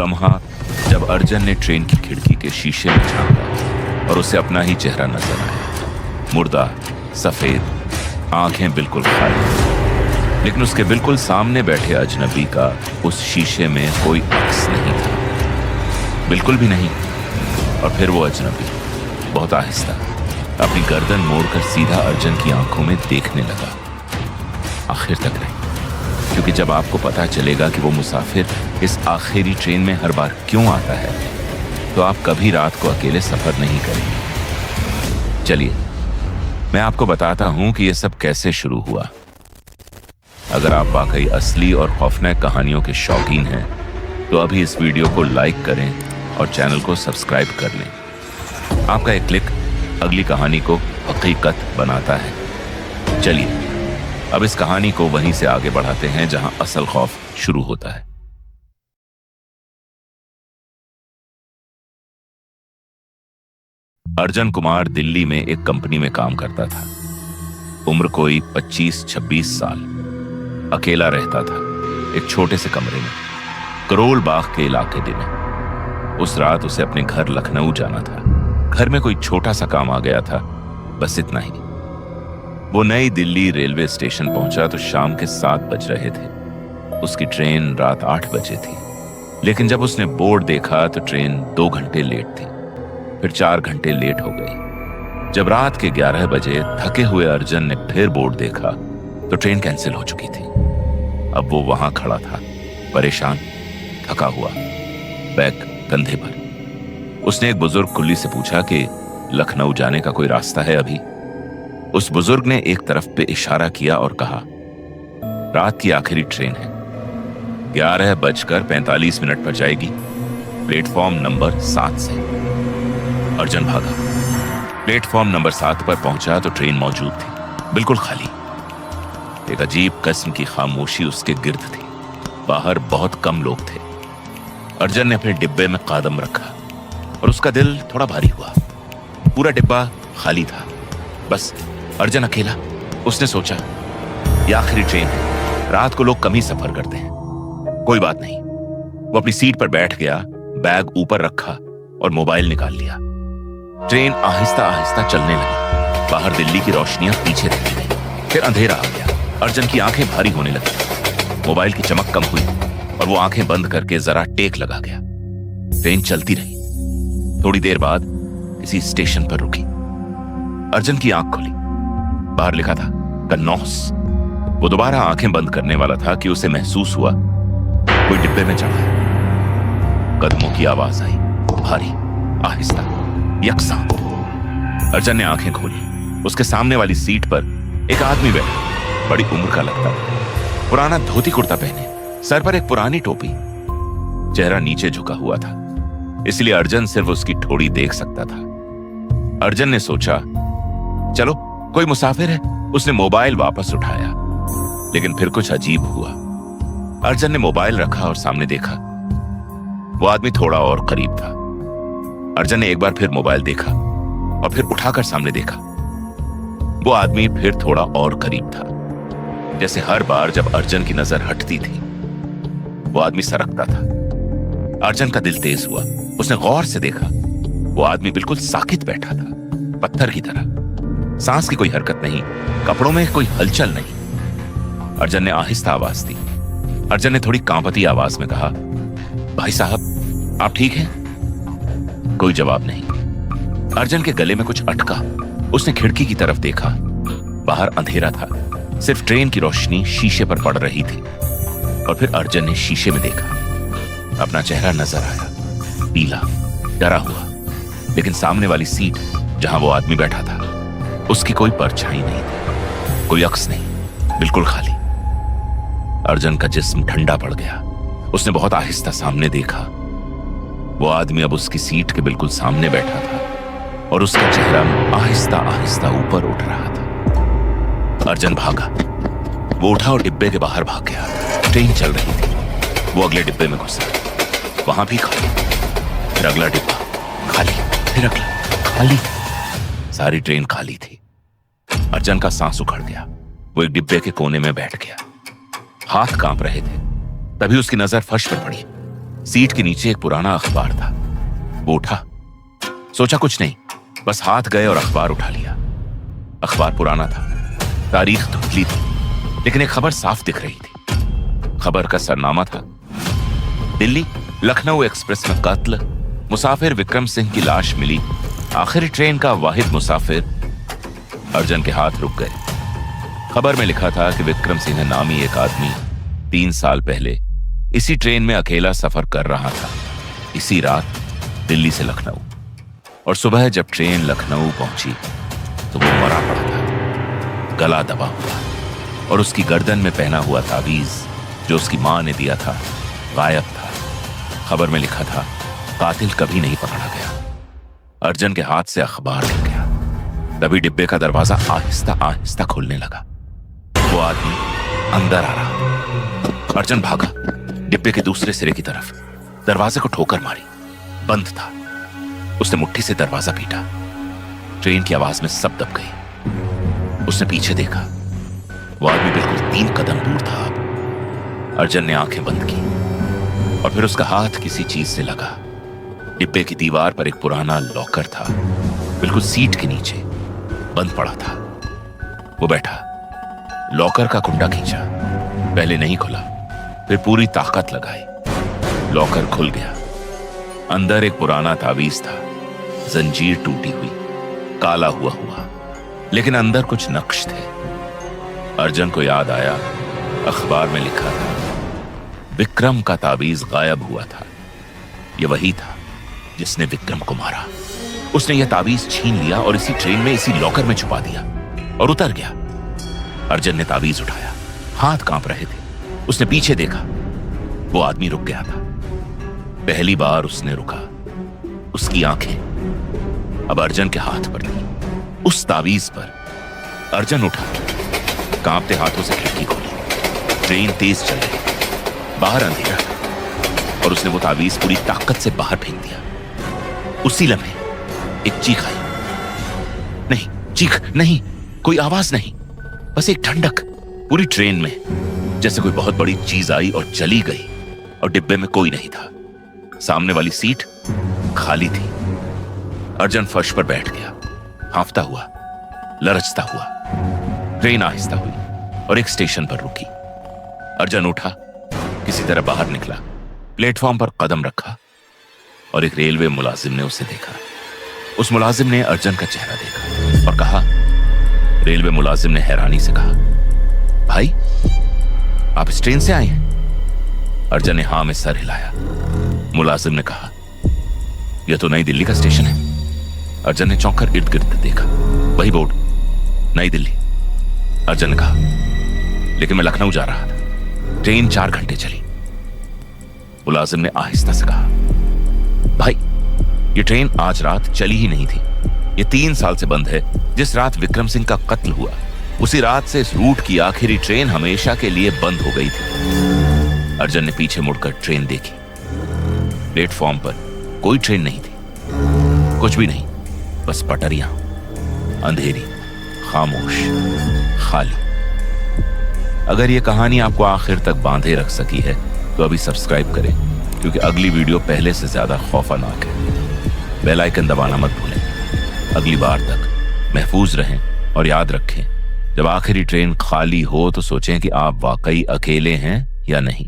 लम्हा जब अर्जुन ने ट्रेन की खिड़की के शीशे में झांका और उसे अपना ही चेहरा नजर आया। मुर्दा, सफेद, आंखें बिल्कुल खाली। लेकिन उसके बिल्कुल सामने बैठे अजनबी का उस शीशे में कोई अक्स नहीं था, बिल्कुल भी नहीं। और फिर वो अजनबी बहुत आहिस्ता अपनी गर्दन मोड़कर सीधा अर्जुन की आंखों में देखने लगा। आखिर तक नहीं, क्योंकि जब आपको पता चलेगा कि वो मुसाफिर इस आखिरी ट्रेन में हर बार क्यों आता है, तो आप कभी रात को अकेले सफर नहीं करेंगे। चलिए मैं आपको बताता हूं कि यह सब कैसे शुरू हुआ। अगर आप वाकई असली और खौफनाक कहानियों के शौकीन हैं, तो अभी इस वीडियो को लाइक करें और चैनल को सब्सक्राइब कर लें। आपका एक क्लिक अगली कहानी को हकीकत बनाता है। चलिए अब इस कहानी को वहीं से आगे बढ़ाते हैं जहां असल खौफ शुरू होता है। अर्जुन कुमार दिल्ली में एक कंपनी में काम करता था। उम्र कोई 25-26 साल। अकेला रहता था एक छोटे से कमरे में, करोल बाग के इलाके में। उस रात उसे अपने घर लखनऊ जाना था। घर में कोई छोटा सा काम आ गया था, बस इतना ही। वो नई दिल्ली रेलवे स्टेशन पहुंचा तो शाम के 7 बज रहे थे। उसकी ट्रेन रात 8 बजे थी, लेकिन जब उसने बोर्ड देखा तो ट्रेन 2 घंटे लेट थी, फिर 4 घंटे लेट हो गई। जब रात के 11 बजे थके हुए अर्जुन ने फिर बोर्ड देखा तो ट्रेन कैंसिल हो चुकी थी। अब वो वहां खड़ा था, परेशान, थका हुआ, बैग कंधे पर। उसने एक बुजुर्ग कुल्ली से पूछा कि लखनऊ जाने का कोई रास्ता है अभी। उस बुजुर्ग ने एक तरफ पे इशारा किया और कहा, रात की आखिरी ट्रेन है, 11:45 पर जाएगी, प्लेटफॉर्म नंबर 7 से। अर्जुन भागा। प्लेटफॉर्म नंबर 7 पर पहुंचा तो ट्रेन मौजूद थी, बिल्कुल खाली। एक अजीब किस्म की खामोशी उसके गिर्द थी। बाहर बहुत कम लोग थे। अर्जुन ने अपने डिब्बे में कदम रखा और उसका दिल थोड़ा भारी हुआ। पूरा डिब्बा खाली था, बस अर्जुन अकेला। उसने सोचा, यह आखिरी ट्रेन है, रात को लोग कम ही सफर करते हैं, कोई बात नहीं। वो अपनी सीट पर बैठ गया, बैग ऊपर रखा और मोबाइल निकाल लिया। ट्रेन आहिस्ता आहिस्ता चलने लगी। बाहर दिल्ली की रोशनियां पीछे रहने लगी। फिर अंधेरा आ गया। अर्जुन की आंखें भारी होने लगी। मोबाइल की चमक कम हुई और वो आंखें बंद करके जरा टेक लगा गया। ट्रेन चलती रही। थोड़ी देर बाद किसी स्टेशन पर रुकी। अर्जुन की आंख खुली। बाहर लिखा था कन्नौज। वो दोबारा आंखें बंद करने वाला था कि उसे महसूस हुआ कोई डिब्बे में चढ़ा है। कदमों की आवाज आई, भारी, आहिस्ता, यकसा। अर्जुन ने आंखें खोली। उसके सामने वाली सीट पर एक आदमी बैठा, बड़ी उम्र का लगता था। पुराना धोती कुर्ता पहने, सर पर एक पुरानी टोपी, चेहरा नीचे झुका हुआ था, इसलिए अर्जुन सिर्फ उसकी ठोड़ी देख सकता था। अर्जुन ने सोचा, चलो कोई मुसाफिर है। उसने मोबाइल वापस उठाया, लेकिन फिर कुछ अजीब हुआ। अर्जुन ने मोबाइल रखा और सामने देखा। वो आदमी थोड़ा और करीब था। अर्जुन ने एक बार फिर मोबाइल देखा और फिर उठाकर सामने देखा। वो आदमी फिर थोड़ा और करीब था। जैसे हर बार जब अर्जुन की नजर हटती थी, वो आदमी सरकता था। अर्जुन का दिल तेज हुआ। उसने गौर से देखा। वो आदमी बिल्कुल साकित बैठा था, पत्थर की तरह। सांस की कोई हरकत नहीं, कपड़ों में कोई हलचल नहीं। अर्जुन ने आहिस्ता आवाज दी। अर्जुन ने थोड़ी कांपती आवाज में कहा, भाई साहब आप ठीक हैं? कोई जवाब नहीं। अर्जुन के गले में कुछ अटका। उसने खिड़की की तरफ देखा। बाहर अंधेरा था, सिर्फ ट्रेन की रोशनी शीशे पर पड़ रही थी। और फिर अर्जुन ने शीशे में देखा। अपना चेहरा नजर आया, पीला, डरा हुआ। लेकिन सामने वाली सीट जहां वो आदमी बैठा था, उसकी कोई परछाई नहीं थी, कोई अक्स नहीं, बिल्कुल खाली। अर्जुन का जिस्म ठंडा पड़ गया। उसने बहुत आहिस्ता सामने देखा। वो आदमी अब उसकी सीट के बिल्कुल सामने बैठा था और उसका चेहरा आहिस्ता आहिस्ता ऊपर उठ रहा था। अर्जुन भागा। वो उठा और डिब्बे के बाहर भाग गया। ट्रेन चल रही थी। वो अगले डिब्बे में घुसा, वहां भी खाली। फिर अगला डिब्बा खाली, फिर अगला खाली। सारी ट्रेन खाली थी। अर्जुन का सांस उखड़ गया। वो एक डिब्बे के कोने में बैठ गया। हाथ कांप रहे थे। तभी उसकी नजर फर्श पर पड़ी। सीट के नीचे एक पुराना अखबार था। वो उठा, सोचा कुछ नहीं, बस हाथ गए और अखबार उठा लिया। अखबार पुराना था, तारीख धुंधली थी, लेकिन एक खबर साफ दिख रही थी। खबर का सरनामा था, दिल्ली लखनऊ एक्सप्रेस में कत्ल, मुसाफिर विक्रम सिंह की लाश मिली, आखिरी ट्रेन का वाहिद मुसाफिर। अर्जन के हाथ रुक गए। खबर में लिखा था कि विक्रम सिंह नामी एक आदमी 3 साल पहले इसी ट्रेन में अकेला सफर कर रहा था, इसी रात दिल्ली से लखनऊ। और सुबह जब ट्रेन लखनऊ पहुंची तो वो मरा पड़ा था, गला दबा हुआ, और उसकी गर्दन में पहना हुआ ताबीज जो उसकी मां ने दिया था गायब था। खबर में लिखा था, कातिल कभी नहीं पकड़ा गया। अर्जन के हाथ से अखबार गिर गया। तभी डिब्बे का दरवाजा आहिस्ता आहिस्ता खुलने लगा। वो आदमी अंदर आ रहा। अर्जन भागा डिब्बे के दूसरे सिरे की तरफ। दरवाजे को ठोकर मारी, बंद था। उसने मुट्ठी से दरवाजा पीटा। ट्रेन की आवाज में सब दब गई। उसने पीछे देखा, वो आदमी बिल्कुल 3 कदम दूर था। अब अर्जन ने आंखें बंद की और फिर उसका हाथ किसी चीज से लगा। डिब्बे की दीवार पर एक पुराना लॉकर था, बिल्कुल सीट के नीचे, बंद पड़ा था। वो बैठा, लॉकर का कुंडा खींचा, पहले नहीं खुला, फिर पूरी ताकत लगाई। लॉकर खुल गया। अंदर एक पुराना ताबीज था, जंजीर टूटी हुई, काला हुआ, लेकिन अंदर कुछ नक्श थे। अर्जन को याद आया, अखबार में लिखा था, विक्रम का ताबीज गायब हुआ था। यह वही था जिसने विक्रम को मारा। उसने यह ताबीज छीन लिया और इसी ट्रेन में, इसी लॉकर में छुपा दिया और उतर गया। अर्जन ने ताबीज उठाया, हाथ कांप रहे थे। उसने पीछे देखा, वो आदमी रुक गया था। पहली बार उसने रुका। उसकी आंखें अब अर्जन के हाथ पर थी, उस ताबीज पर। अर्जन उठा, कांपते हाथों से खिड़की खोली। ट्रेन तेज चल रही, बाहर अंधेरा था और उसने वो ताबीज पूरी ताकत से बाहर फेंक दिया। उसी लम्हे एक चीख आई। नहीं, चीख नहीं, कोई आवाज नहीं, बस एक ठंडक पूरी ट्रेन में, जैसे कोई बहुत बड़ी चीज आई और चली गई। और डिब्बे में कोई नहीं था। सामने वाली सीट खाली थी। अर्जन फर्श पर बैठ गया, हांफता हुआ, लरचता हुआ। ट्रेन आहिस्ता हुई और एक स्टेशन पर रुकी। अर्जन उठा, किसी तरह बाहर निकला, प्लेटफॉर्म पर कदम रखा और एक रेलवे मुलाजिम ने उसे देखा। उस मुलाजिम ने अर्जन का चेहरा देखा और कहा, रेलवे मुलाजिम ने हैरानी से कहा, भाई आप इस ट्रेन से आए हैं? अर्जन ने हां में सर हिलाया। मुलाजिम ने कहा, यह तो नई दिल्ली का स्टेशन है। अर्जन ने चौंक कर इर्द गिर्द देखा, वही बोर्ड, नई दिल्ली। अर्जन ने कहा, लेकिन मैं लखनऊ जा रहा था, ट्रेन 4 घंटे चली। मुलाजिम ने आहिस्ता से कहा, भाई ये ट्रेन आज रात चली ही नहीं थी। ये 3 साल से बंद है। जिस रात विक्रम सिंह का कत्ल हुआ, उसी रात से इस रूट की आखिरी ट्रेन हमेशा के लिए बंद हो गई थी। अर्जन ने पीछे मुड़कर ट्रेन देखी। प्लेटफॉर्म पर कोई ट्रेन नहीं थी, कुछ भी नहीं, बस पटरियां, अंधेरी, खामोश, खाली। अगर यह कहानी आपको आखिर तक बांधे रख सकी है तो अभी सब्सक्राइब करें, क्योंकि अगली वीडियो पहले से ज्यादा खौफनाक है। बेल आइकन दबाना मत भूलें। अगली बार तक महफूज रहें और याद रखें, जब आखिरी ट्रेन खाली हो तो सोचें कि आप वाकई अकेले हैं या नहीं।